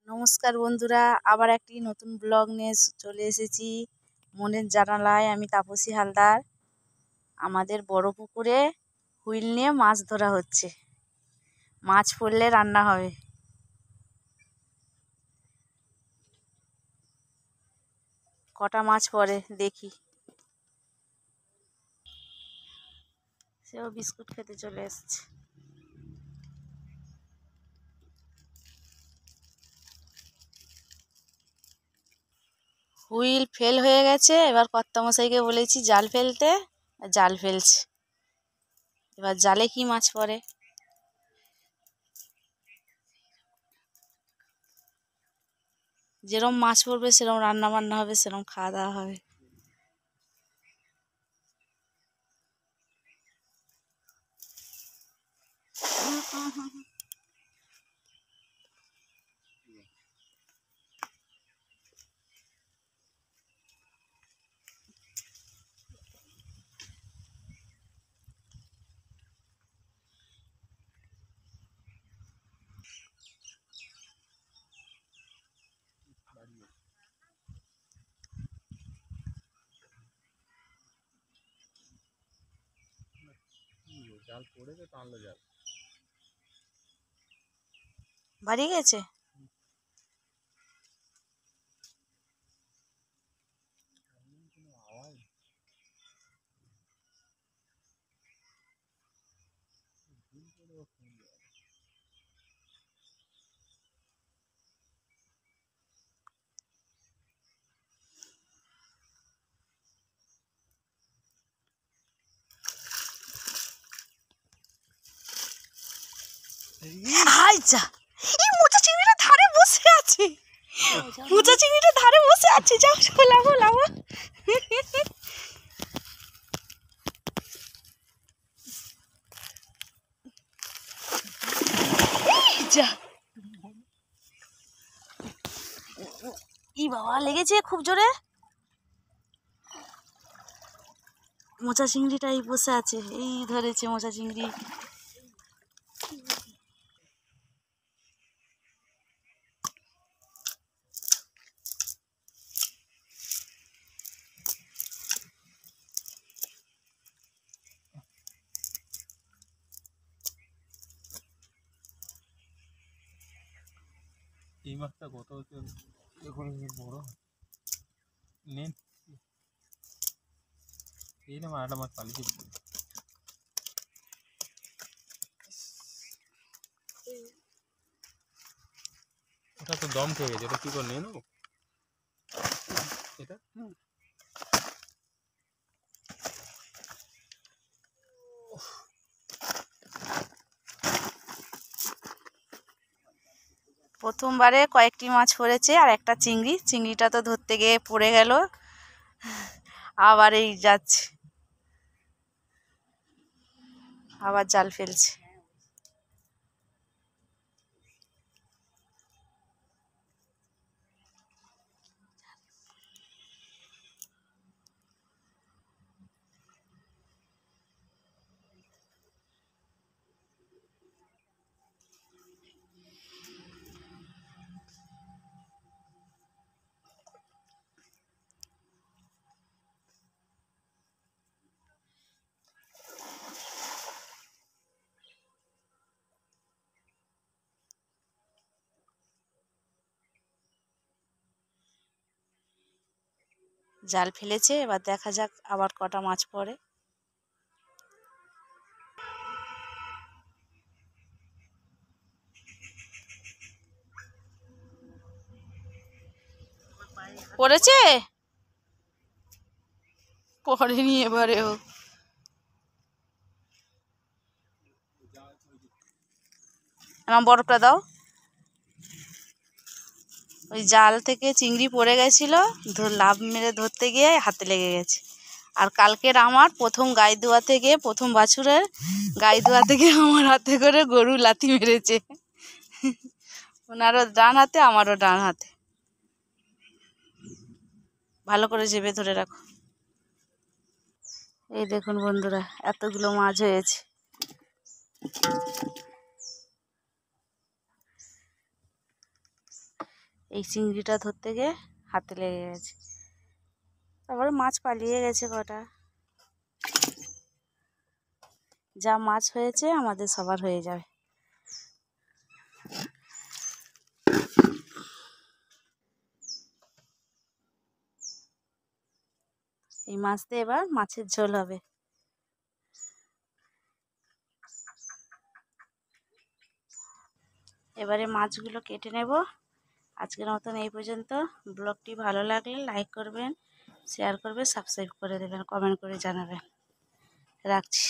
নমস্কার বন্ধুরা, আবার একটি নতুন ব্লগ নিয়ে চলে এসেছি। মনের জানালায় আমি তাপসী হালদার। আমাদের বড় পুকুরে হুইল নিয়ে মাছ ধরা হচ্ছে। মাছ পড়লে রান্না হবে। কটা মাছ পড়ে দেখি। সেও বিস্কুট খেতে চলে এসেছে। হুইল ফেল হয়ে গেছে, এবার কর্তামশাইকে বলেছি জাল ফেলতে, জাল ফেলছে। এবার জালে কি মাছ পড়ে। যেরম মাছ পড়বে সেরম রান্না বান্না হবে, সেরম খাওয়া দাওয়া হবে। জাল পড়েছে, টানলো জাল বাড়ি গেছে। আওয়াজ আচ্ছা, এই মোচা চিংড়িটা ধারে বসে আছে। মোচা চিংড়িটা ধারে বসে আছে। যাও লাভো লাভো। যা, ই বাবা, লেগেছে খুব জোরে। মোচা চিংড়িটাই বসে আছে, এই ধরেছে মোচা চিংড়ি। এই মাছটা কত হচ্ছে দেখুন, বড় নেন। এই না আরেকটা মাছ পালিয়েছে। ওটা তো দম খেয়ে গেছে, এটা কি করে নিয়ে নেবো এটা। প্রথমবারে কয়েকটি মাছ পড়েছে, আর একটা চিংড়িটা তো ধরতে গিয়ে পড়ে গেল। আবার এই যাচ্ছে, আবার জাল ফেলছে। জাল ফেলেছে, এবার দেখা যাক আবার কটা মাছ পড়ে। পড়েছে, পড়েনি এবারেও। আমার বরফটা দাও। ওই জাল থেকে চিংড়ি পড়ে গেছিল, লাফ মেরে ধরতে গিয়ে হাতে লেগে গেছে। আর কালকের আমার প্রথম গাই দোয়া থেকে, প্রথম বাছুরের গাই দোয়া থেকে আমার হাতে করে গরু লাথি মেরেছে। ওনারও ডান হাতে, আমারও ডান হাতে। ভালো করে চেপে ধরে রাখো। এই দেখুন বন্ধুরা, এতগুলো মাছ হয়েছে। এই চিংড়িটা ধরতে গিয়ে হাতে লেগে গেছে। তারপরে মাছ পালিয়ে গেছে কটা। যা মাছ হয়েছে আমাদের সবার হয়ে যাবে। এই মাছ দিয়ে এবার মাছের ঝোল হবে। এবারে মাছগুলো কেটে নেব। আজকের মতন এই পর্যন্ত। ব্লগটি ভালো লাগলে লাইক করবেন, শেয়ার করবেন, সাবস্ক্রাইব করে দেবেন, কমেন্ট করে জানাবেন। রাখছি।